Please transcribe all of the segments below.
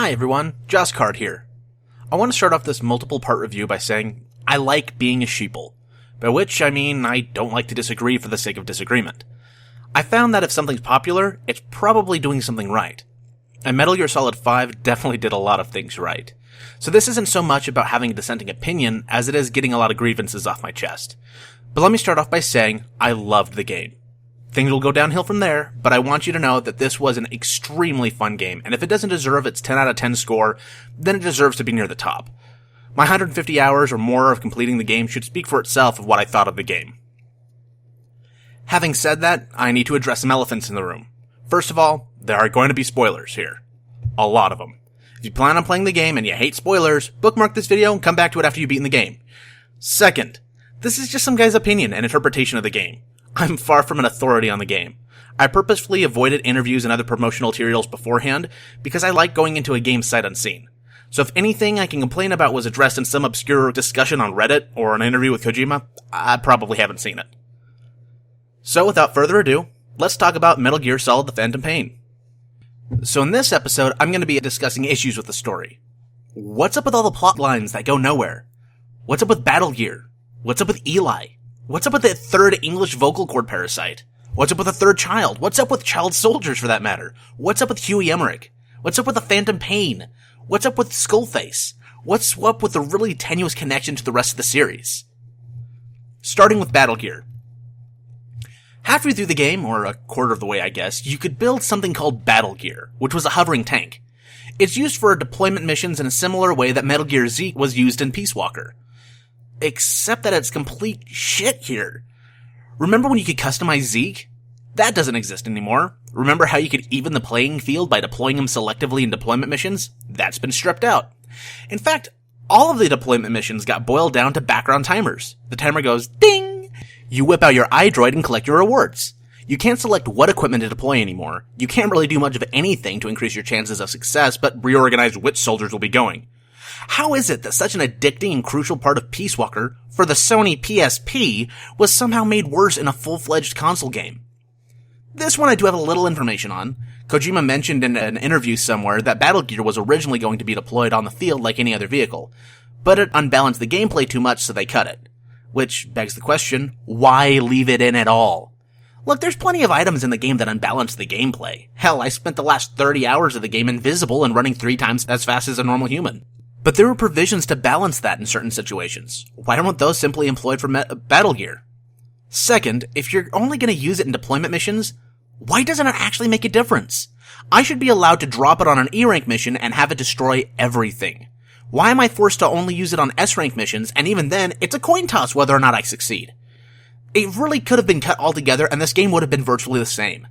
Hi everyone, Joscard here. I want to start off this multiple part review by saying I like being a sheeple, by which I mean I don't like to disagree for the sake of disagreement. I found that if something's popular, it's probably doing something right. And Metal Gear Solid 5 definitely did a lot of things right. So this isn't so much about having a dissenting opinion as it is getting a lot of grievances off my chest. But let me start off by saying I loved the game. Things will go downhill from there, but I want you to know that this was an extremely fun game, and if it doesn't deserve its 10 out of 10 score, then it deserves to be near the top. My 150 hours or more of completing the game should speak for itself of what I thought of the game. Having said that, I need to address some elephants in the room. First of all, there are going to be spoilers here. A lot of them. If you plan on playing the game and you hate spoilers, bookmark this video and come back to it after you've beaten the game. Second, this is just some guy's opinion and interpretation of the game. I'm far from an authority on the game. I purposefully avoided interviews and other promotional materials beforehand because I like going into a game sight unseen. So if anything I can complain about was addressed in some obscure discussion on Reddit or an interview with Kojima, I probably haven't seen it. So without further ado, let's talk about Metal Gear Solid: The Phantom Pain. So in this episode, I'm going to be discussing issues with the story. What's up with all the plot lines that go nowhere? What's up with Battle Gear? What's up with Eli? What's up with the third English vocal cord parasite? What's up with the third child? What's up with child soldiers, for that matter? What's up with Huey Emmerich? What's up with the Phantom Pain? What's up with Skullface? What's up with the really tenuous connection to the rest of the series? Starting with Battle Gear. Halfway through the game, or a quarter of the way I guess, you could build something called Battle Gear, which was a hovering tank. It's used for deployment missions in a similar way that Metal Gear Zeke was used in Peace Walker. Except that it's complete shit here. Remember when you could customize Zeke? That doesn't exist anymore. Remember how you could even the playing field by deploying him selectively in deployment missions? That's been stripped out. In fact, all of the deployment missions got boiled down to background timers. The timer goes ding! You whip out your iDroid and collect your rewards. You can't select what equipment to deploy anymore. You can't really do much of anything to increase your chances of success, but reorganize which soldiers will be going. How is it that such an addicting and crucial part of Peace Walker for the Sony PSP was somehow made worse in a full-fledged console game? This one I do have a little information on. Kojima mentioned in an interview somewhere that Battle Gear was originally going to be deployed on the field like any other vehicle, but it unbalanced the gameplay too much so they cut it. Which begs the question, why leave it in at all? Look, there's plenty of items in the game that unbalance the gameplay. Hell, I spent the last 30 hours of the game invisible and running 3 times as fast as a normal human. But there were provisions to balance that in certain situations. Why weren't those simply employed for Battle Gear? Second, if you're only going to use it in deployment missions, why doesn't it actually make a difference? I should be allowed to drop it on an E-rank mission and have it destroy everything. Why am I forced to only use it on S-rank missions, and even then, it's a coin toss whether or not I succeed? It really could have been cut altogether, and this game would have been virtually the same.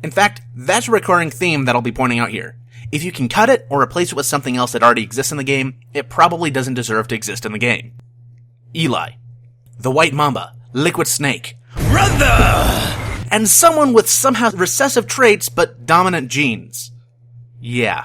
In fact, that's a recurring theme that I'll be pointing out here. If you can cut it or replace it with something else that already exists in the game, it probably doesn't deserve to exist in the game. Eli. The White Mamba. Liquid Snake. Brother! And someone with somehow recessive traits but dominant genes. Yeah.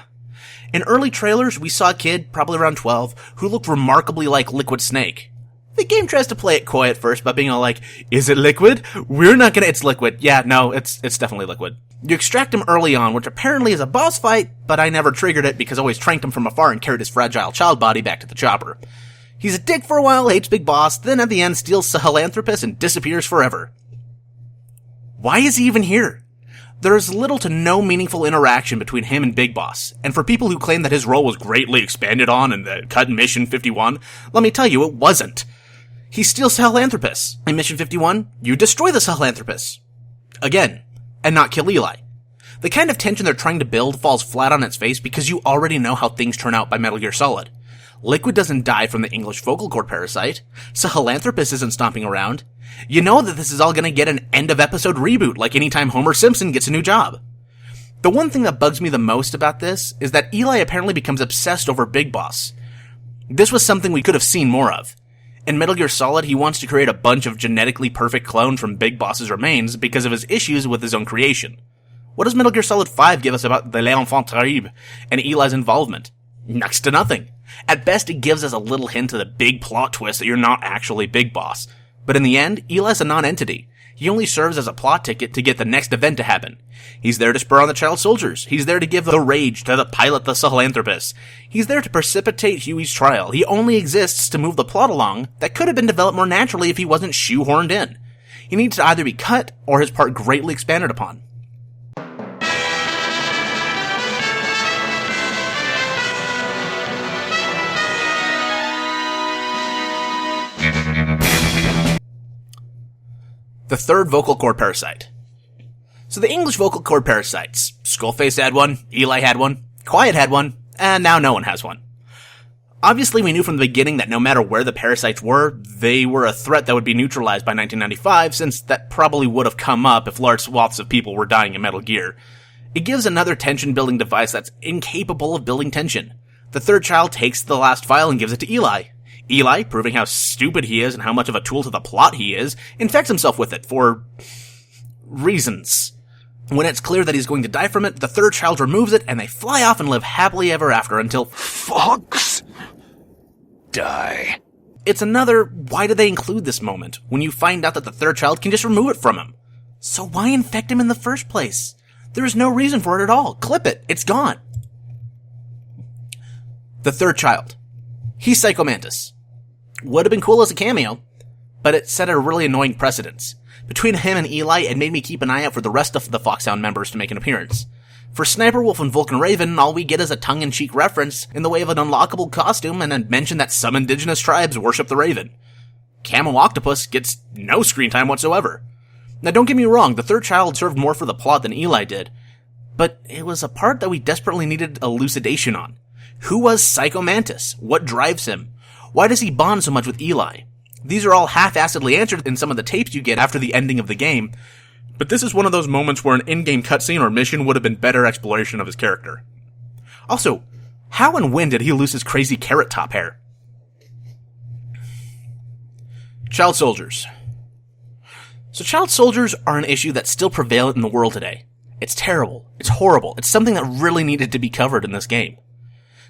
In early trailers, we saw a kid, probably around 12, who looked remarkably like Liquid Snake. The game tries to play it coy at first by being all like, is it liquid? We're not gonna- It's liquid. Yeah, no, it's definitely liquid. You extract him early on, which apparently is a boss fight, but I never triggered it because I always tranked him from afar and carried his fragile child body back to the chopper. He's a dick for a while, hates Big Boss, then at the end steals Sahelanthropus and disappears forever. Why is he even here? There is little to no meaningful interaction between him and Big Boss, and for people who claim that his role was greatly expanded on in the cut in Mission 51, let me tell you, it wasn't. He steals Sahelanthropus. In Mission 51, you destroy the Sahelanthropus. Again. And not kill Eli. The kind of tension they're trying to build falls flat on its face because you already know how things turn out by Metal Gear Solid. Liquid doesn't die from the English vocal cord parasite. Sahelanthropus isn't stomping around. You know that this is all gonna get an end-of-episode reboot like anytime Homer Simpson gets a new job. The one thing that bugs me the most about this is that Eli apparently becomes obsessed over Big Boss. This was something we could have seen more of. In Metal Gear Solid, he wants to create a bunch of genetically perfect clones from Big Boss's remains because of his issues with his own creation. What does Metal Gear Solid 5 give us about the L'Enfant Terrible and Eli's involvement? Next to nothing. At best, it gives us a little hint to the big plot twist that you're not actually Big Boss. But in the end, Eli's a non-entity. He only serves as a plot ticket to get the next event to happen. He's there to spur on the child soldiers. He's there to give the rage to the pilot the Sahelanthropus. He's there to precipitate Huey's trial. He only exists to move the plot along that could have been developed more naturally if he wasn't shoehorned in. He needs to either be cut or his part greatly expanded upon. The third vocal cord parasite. So the English vocal cord parasites. Skullface had one, Eli had one, Quiet had one, and now no one has one. Obviously, we knew from the beginning that no matter where the parasites were, they were a threat that would be neutralized by 1995, since that probably would have come up if large swaths of people were dying in Metal Gear. It gives another tension-building device that's incapable of building tension. The third child takes the last file and gives it to Eli. Eli, proving how stupid he is and how much of a tool to the plot he is, infects himself with it for reasons. When it's clear that he's going to die from it, the third child removes it, and they fly off and live happily ever after until Fox die. It's another, why do they include this moment, when you find out that the third child can just remove it from him? So why infect him in the first place? There is no reason for it at all. Clip it. It's gone. The third child. He's Psycho Mantis. Would have been cool as a cameo, but it set a really annoying precedence. Between him and Eli, it made me keep an eye out for the rest of the Foxhound members to make an appearance. For Sniper Wolf and Vulcan Raven, all we get is a tongue-in-cheek reference in the way of an unlockable costume and a mention that some indigenous tribes worship the Raven. Camo Octopus gets no screen time whatsoever. Now don't get me wrong, the third child served more for the plot than Eli did, but it was a part that we desperately needed elucidation on. Who was Psycho Mantis? What drives him? Why does he bond so much with Eli? These are all half-assedly answered in some of the tapes you get after the ending of the game, but this is one of those moments where an in-game cutscene or mission would have been better exploration of his character. Also, how and when did he lose his crazy carrot top hair? Child soldiers. So child soldiers are an issue that's still prevalent in the world today. It's terrible. It's horrible. It's something that really needed to be covered in this game.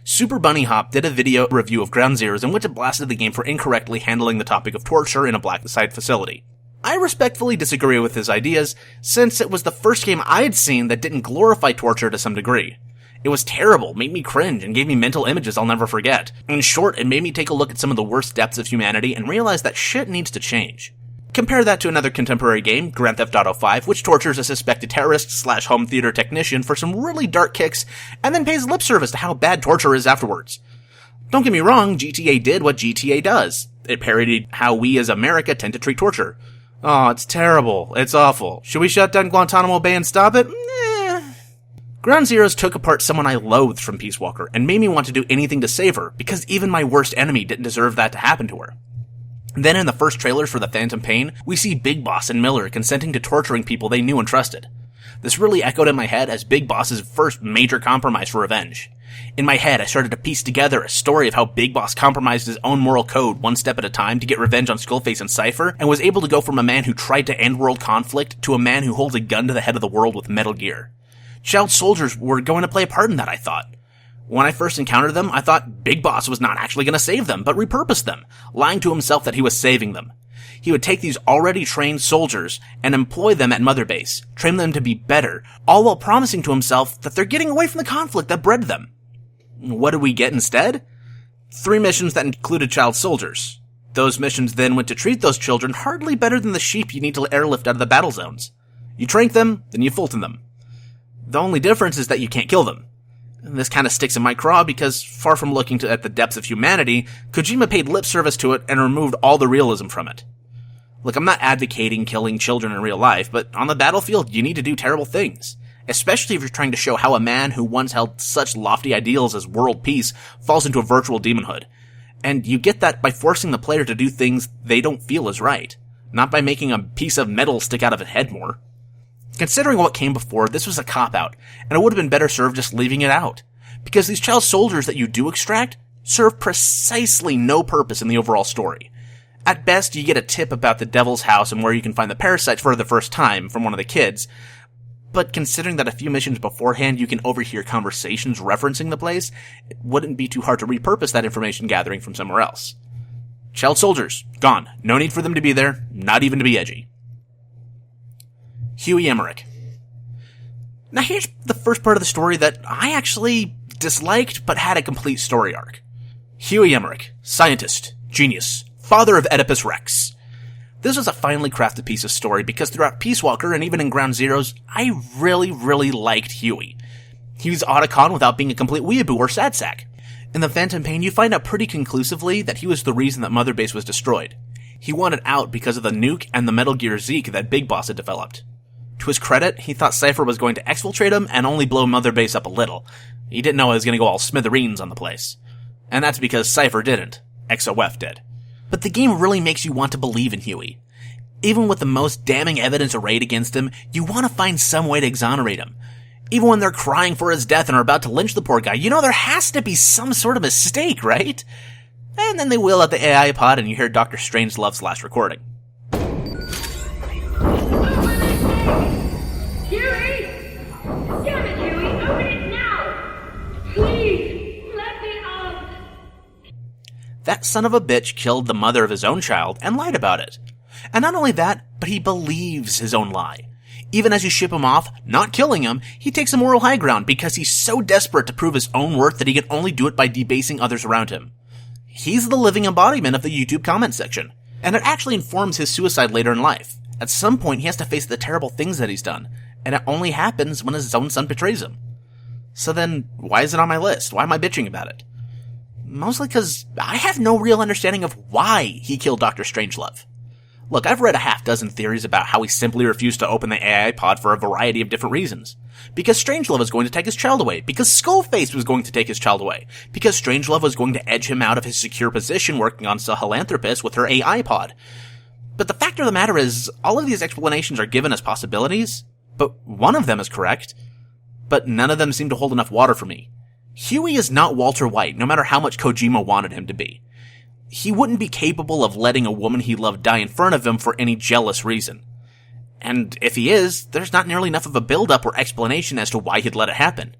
Super Bunny Hop did a video review of Ground Zeroes in which it blasted the game for incorrectly handling the topic of torture in a black site facility. I respectfully disagree with his ideas, since it was the first game I had seen that didn't glorify torture to some degree. It was terrible, made me cringe, and gave me mental images I'll never forget. In short, it made me take a look at some of the worst depths of humanity and realize that shit needs to change. Compare that to another contemporary game, Grand Theft Auto V, which tortures a suspected terrorist/home theater technician for some really dark kicks, and then pays lip service to how bad torture is afterwards. Don't get me wrong, GTA did what GTA does. It parodied how we as America tend to treat torture. Oh, it's terrible. It's awful. Should we shut down Guantanamo Bay and stop it? Ground Zeroes took apart someone I loathed from Peace Walker, and made me want to do anything to save her, because even my worst enemy didn't deserve that to happen to her. Then in the first trailers for The Phantom Pain, we see Big Boss and Miller consenting to torturing people they knew and trusted. This really echoed in my head as Big Boss's first major compromise for revenge. In my head, I started to piece together a story of how Big Boss compromised his own moral code one step at a time to get revenge on Skullface and Cypher, and was able to go from a man who tried to end world conflict to a man who holds a gun to the head of the world with Metal Gear. Child soldiers were going to play a part in that, I thought. When I first encountered them, I thought Big Boss was not actually going to save them, but repurpose them, lying to himself that he was saving them. He would take these already trained soldiers and employ them at Mother Base, train them to be better, all while promising to himself that they're getting away from the conflict that bred them. What did we get instead? 3 missions that included child soldiers. Those missions then went to treat those children hardly better than the sheep you need to airlift out of the battle zones. You trank them, then you Fulton them. The only difference is that you can't kill them. This kind of sticks in my craw because, far from looking at the depths of humanity, Kojima paid lip service to it and removed all the realism from it. Look, I'm not advocating killing children in real life, but on the battlefield, you need to do terrible things. Especially if you're trying to show how a man who once held such lofty ideals as world peace falls into a virtual demonhood. And you get that by forcing the player to do things they don't feel is right, not by making a piece of metal stick out of a head more. Considering what came before, this was a cop-out, and it would have been better served just leaving it out. Because these child soldiers that you do extract serve precisely no purpose in the overall story. At best, you get a tip about the Devil's House and where you can find the parasites for the first time from one of the kids. But considering that a few missions beforehand you can overhear conversations referencing the place, it wouldn't be too hard to repurpose that information gathering from somewhere else. Child soldiers, gone. No need for them to be there, not even to be edgy. Huey Emmerich. Now here's the first part of the story that I actually disliked but had a complete story arc. Huey Emmerich, scientist, genius, father of Oedipus Rex. This was a finely crafted piece of story because throughout Peace Walker and even in Ground Zeroes, I really liked Huey. He was Otacon without being a complete weeaboo or sad sack. In The Phantom Pain, you find out pretty conclusively that he was the reason that Mother Base was destroyed. He wanted out because of the nuke and the Metal Gear Zeke that Big Boss had developed. To his credit, he thought Cypher was going to exfiltrate him and only blow Mother Base up a little. He didn't know it was going to go all smithereens on the place. And that's because Cypher didn't. XOF did. But the game really makes you want to believe in Huey. Even with the most damning evidence arrayed against him, you want to find some way to exonerate him. Even when they're crying for his death and are about to lynch the poor guy, you know there has to be some sort of mistake, right? And then they wheel out the AI pod and you hear Dr. Strangelove's last recording. Huey! Damn it, Huey! Open it now! Please, let me out! That son of a bitch killed the mother of his own child and lied about it. And not only that, but he believes his own lie. Even as you ship him off, not killing him, he takes a moral high ground because he's so desperate to prove his own worth that he can only do it by debasing others around him. He's the living embodiment of the YouTube comment section, and it actually informs his suicide later in life. At some point, he has to face the terrible things that he's done, and it only happens when his own son betrays him. So then, why is it on my list? Why am I bitching about it? Mostly because I have no real understanding of why he killed Dr. Strangelove. Look, I've read a half dozen theories about how he simply refused to open the AI pod for a variety of different reasons. Because Strangelove was going to take his child away. Because Skullface was going to take his child away. Because Strangelove was going to edge him out of his secure position working on Sahelanthropus with her AI pod. But the fact of the matter is, all of these explanations are given as possibilities, but one of them is correct. But none of them seem to hold enough water for me. Huey is not Walter White, no matter how much Kojima wanted him to be. He wouldn't be capable of letting a woman he loved die in front of him for any jealous reason. And if he is, there's not nearly enough of a build-up or explanation as to why he'd let it happen.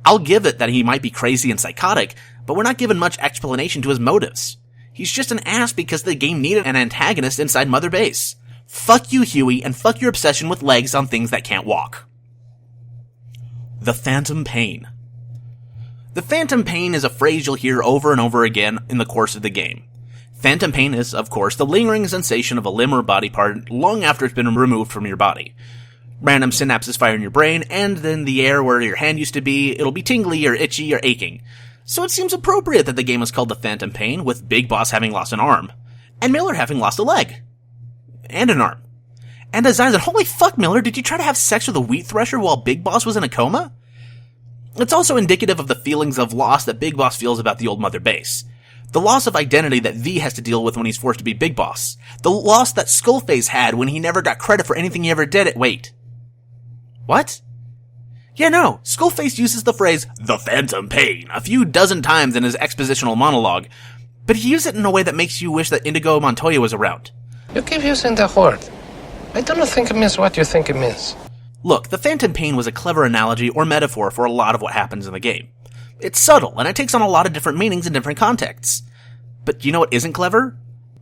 I'll give it that he might be crazy and psychotic, but we're not given much explanation to his motives. He's just an ass because the game needed an antagonist inside Mother Base. Fuck you, Huey, and fuck your obsession with legs on things that can't walk. The Phantom Pain. The Phantom Pain is a phrase you'll hear over and over again in the course of the game. Phantom pain is, of course, the lingering sensation of a limb or body part long after it's been removed from your body. Random synapses fire in your brain, and then the area where your hand used to be, it'll be tingly or itchy or aching. So it seems appropriate that the game is called The Phantom Pain, with Big Boss having lost an arm, and Miller having lost a leg. And an arm. And a Zyzon. Holy fuck, Miller, did you try to have sex with a wheat thresher while Big Boss was in a coma? It's also indicative of the feelings of loss that Big Boss feels about the old Mother Base. The loss of identity that V has to deal with when he's forced to be Big Boss. The loss that Skullface had when he never got credit for anything he ever did. Wait. What? Yeah, no. Skullface uses the phrase, the Phantom Pain, a few dozen times in his expositional monologue, but he uses it in a way that makes you wish that Indigo Montoya was around. You keep using the word. I don't think it means what you think it means. Look, the Phantom Pain was a clever analogy or metaphor for a lot of what happens in the game. It's subtle, and it takes on a lot of different meanings in different contexts. But you know what isn't clever?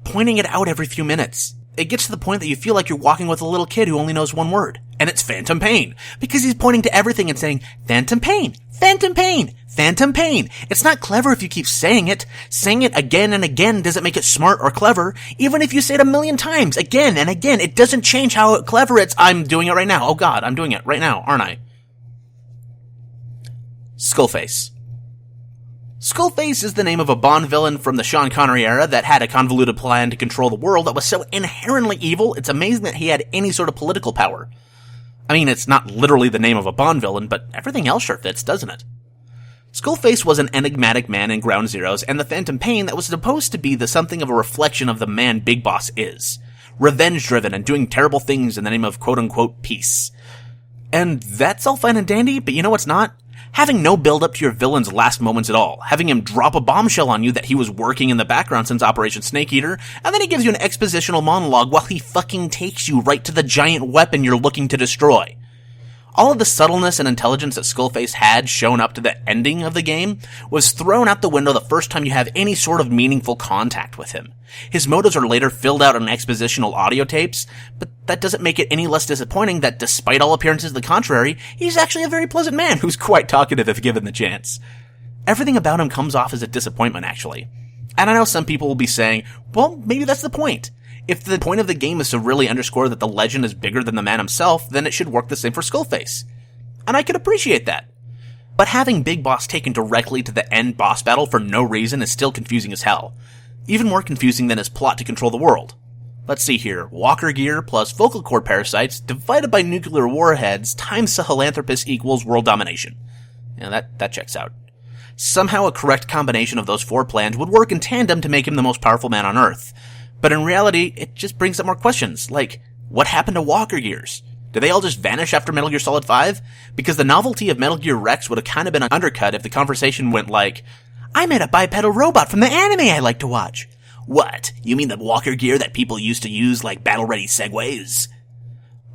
Pointing it out every few minutes. It gets to the point that you feel like you're walking with a little kid who only knows one word, and it's Phantom Pain, because he's pointing to everything and saying, Phantom Pain, Phantom Pain, Phantom Pain. It's not clever if you keep saying it. Saying it again and again doesn't make it smart or clever. Even if you say it 1,000,000 times, again and again, it doesn't change how clever it's. I'm doing it right now. Oh god, I'm doing it right now, aren't I? Skullface. Skullface is the name of a Bond villain from the Sean Connery era that had a convoluted plan to control the world that was so inherently evil, it's amazing that he had any sort of political power. I mean, it's not literally the name of a Bond villain, but everything else sure fits, doesn't it? Skullface was an enigmatic man in Ground Zeroes and the Phantom Pain that was supposed to be the something of a reflection of the man Big Boss is. Revenge-driven and doing terrible things in the name of quote-unquote peace. And that's all fine and dandy, but you know what's not? Having no build-up to your villain's last moments at all. Having him drop a bombshell on you that he was working in the background since Operation Snake Eater, and then he gives you an expositional monologue while he fucking takes you right to the giant weapon you're looking to destroy. All of the subtleness and intelligence that Skullface had shown up to the ending of the game was thrown out the window the first time you have any sort of meaningful contact with him. His motives are later filled out in expositional audio tapes, but that doesn't make it any less disappointing that despite all appearances to the contrary, he's actually a very pleasant man who's quite talkative if given the chance. Everything about him comes off as a disappointment, actually. And I know some people will be saying, well, maybe that's the point. If the point of the game is to really underscore that the legend is bigger than the man himself, then it should work the same for Skullface. And I could appreciate that. But having Big Boss taken directly to the end boss battle for no reason is still confusing as hell. Even more confusing than his plot to control the world. Let's see here. Walker gear plus vocal cord parasites divided by nuclear warheads times Sahelanthropus equals world domination. Yeah, that checks out. Somehow a correct combination of those four plans would work in tandem to make him the most powerful man on Earth. But in reality, it just brings up more questions, like, what happened to Walker Gears? Did they all just vanish after Metal Gear Solid 5? Because the novelty of Metal Gear Rex would have kind of been undercut if the conversation went like, I met a bipedal robot from the anime I like to watch. What? You mean the Walker Gear that people used to use like battle-ready segways?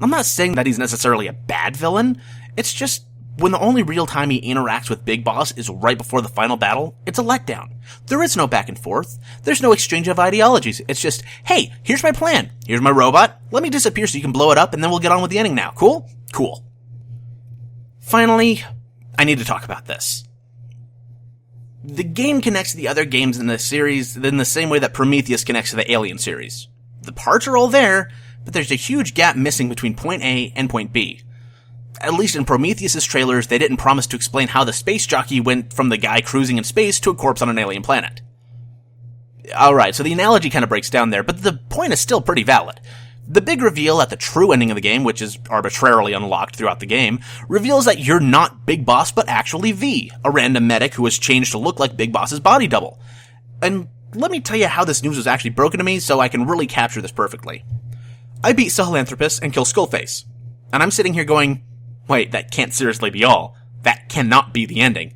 I'm not saying that he's necessarily a bad villain, it's just, when the only real time he interacts with Big Boss is right before the final battle, it's a letdown. There is no back and forth. There's no exchange of ideologies. It's just, hey, here's my plan. Here's my robot. Let me disappear so you can blow it up and then we'll get on with the ending now. Cool? Cool. Finally, I need to talk about this. The game connects to the other games in the series in the same way that Prometheus connects to the Alien series. The parts are all there, but there's a huge gap missing between point A and point B. At least in Prometheus' trailers, they didn't promise to explain how the space jockey went from the guy cruising in space to a corpse on an alien planet. Alright, so the analogy kind of breaks down there, but the point is still pretty valid. The big reveal at the true ending of the game, which is arbitrarily unlocked throughout the game, reveals that you're not Big Boss, but actually V, a random medic who has changed to look like Big Boss's body double. And let me tell you how this news was actually broken to me so I can really capture this perfectly. I beat Sahelanthropus and kill Skullface. And I'm sitting here going, wait, that can't seriously be all. That cannot be the ending.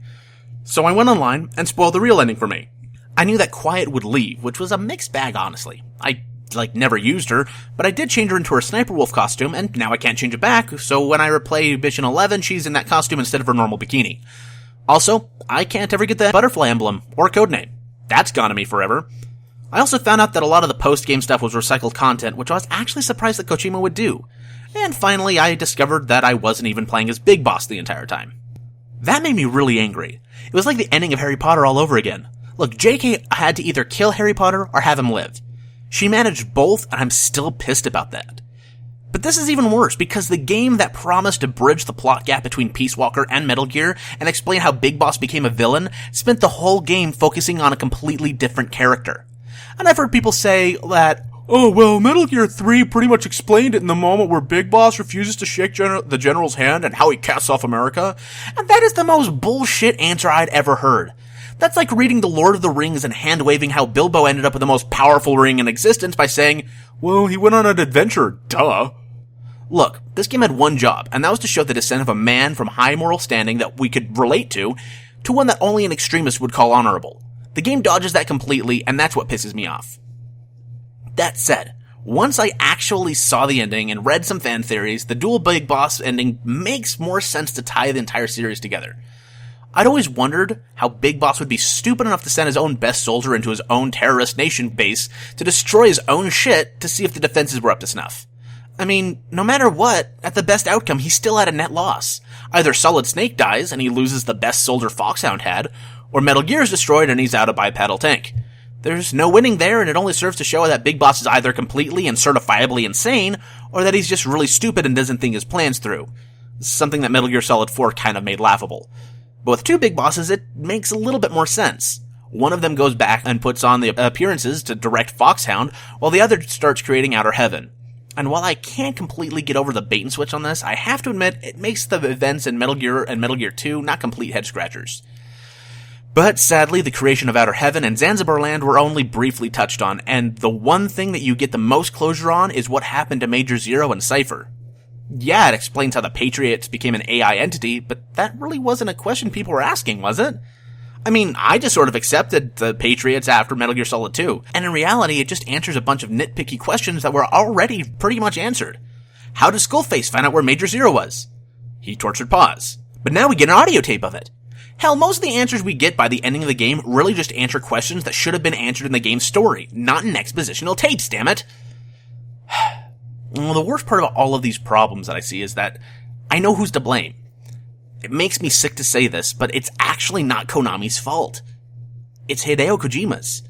So I went online and spoiled the real ending for me. I knew that Quiet would leave, which was a mixed bag, honestly. I, never used her, but I did change her into her Sniper Wolf costume, and now I can't change it back, so when I replay Mission 11, she's in that costume instead of her normal bikini. Also, I can't ever get the butterfly emblem, or codename. That's gone to me forever. I also found out that a lot of the post-game stuff was recycled content, which I was actually surprised that Kojima would do. And finally, I discovered that I wasn't even playing as Big Boss the entire time. That made me really angry. It was like the ending of Harry Potter all over again. Look, JK had to either kill Harry Potter or have him live. She managed both, and I'm still pissed about that. But this is even worse, because the game that promised to bridge the plot gap between Peace Walker and Metal Gear and explain how Big Boss became a villain spent the whole game focusing on a completely different character. And I've heard people say that, oh, well, Metal Gear 3 pretty much explained it in the moment where Big Boss refuses to shake the General's hand and how he casts off America. And that is the most bullshit answer I'd ever heard. That's like reading The Lord of the Rings and hand-waving how Bilbo ended up with the most powerful ring in existence by saying, well, he went on an adventure, duh. Look, this game had one job, and that was to show the descent of a man from high moral standing that we could relate to one that only an extremist would call honorable. The game dodges that completely, and that's what pisses me off. That said, once I actually saw the ending and read some fan theories, the dual Big Boss ending makes more sense to tie the entire series together. I'd always wondered how Big Boss would be stupid enough to send his own best soldier into his own terrorist nation base to destroy his own shit to see if the defenses were up to snuff. I mean, no matter what, at the best outcome, he's still at a net loss. Either Solid Snake dies and he loses the best soldier Foxhound had, or Metal Gear is destroyed and he's out a bipedal tank. There's no winning there, and it only serves to show that Big Boss is either completely and certifiably insane, or that he's just really stupid and doesn't think his plans through. Something that Metal Gear Solid 4 kind of made laughable. But with two big bosses, it makes a little bit more sense. One of them goes back and puts on the appearances to direct Foxhound, while the other starts creating Outer Heaven. And while I can't completely get over the bait and switch on this, I have to admit it makes the events in Metal Gear and Metal Gear 2 not complete head-scratchers. But sadly, the creation of Outer Heaven and Zanzibar Land were only briefly touched on, and the one thing that you get the most closure on is what happened to Major Zero and Cypher. Yeah, it explains how the Patriots became an AI entity, but that really wasn't a question people were asking, was it? I mean, I just sort of accepted the Patriots after Metal Gear Solid 2, and in reality it just answers a bunch of nitpicky questions that were already pretty much answered. How did Skullface find out where Major Zero was? He tortured Paz. But now we get an audio tape of it. Hell, most of the answers we get by the ending of the game really just answer questions that should have been answered in the game's story, not in expositional tapes, damn it. Well, the worst part of all of these problems that I see is that I know who's to blame. It makes me sick to say this, but it's actually not Konami's fault. It's Hideo Kojima's.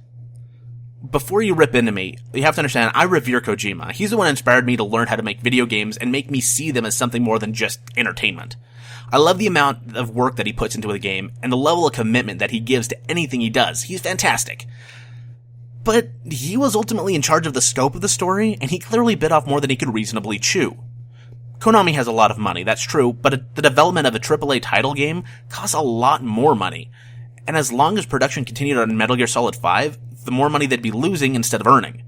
Before you rip into me, you have to understand, I revere Kojima. He's the one who inspired me to learn how to make video games and make me see them as something more than just entertainment. I love the amount of work that he puts into the game and the level of commitment that he gives to anything he does. He's fantastic. But he was ultimately in charge of the scope of the story, and he clearly bit off more than he could reasonably chew. Konami has a lot of money, that's true, but the development of a AAA title game costs a lot more money. And as long as production continued on Metal Gear Solid 5, the more money they'd be losing instead of earning.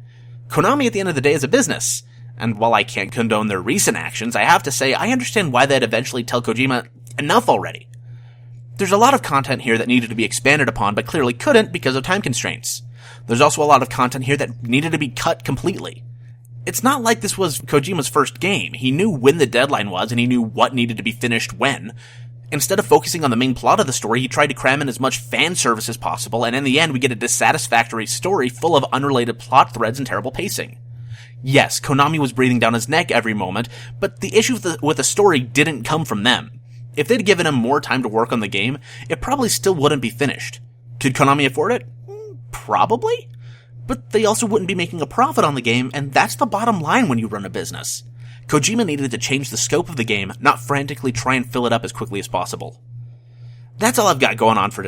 Konami at the end of the day is a business. And while I can't condone their recent actions, I have to say I understand why they'd eventually tell Kojima, enough already. There's a lot of content here that needed to be expanded upon, but clearly couldn't because of time constraints. There's also a lot of content here that needed to be cut completely. It's not like this was Kojima's first game. He knew when the deadline was, and he knew what needed to be finished when. Instead of focusing on the main plot of the story, he tried to cram in as much fan service as possible, and in the end we get a dissatisfactory story full of unrelated plot threads and terrible pacing. Yes, Konami was breathing down his neck every moment, but the issue with the story didn't come from them. If they'd given him more time to work on the game, it probably still wouldn't be finished. Could Konami afford it? Probably. But they also wouldn't be making a profit on the game, and that's the bottom line when you run a business. Kojima needed to change the scope of the game, not frantically try and fill it up as quickly as possible. That's all I've got going on for today.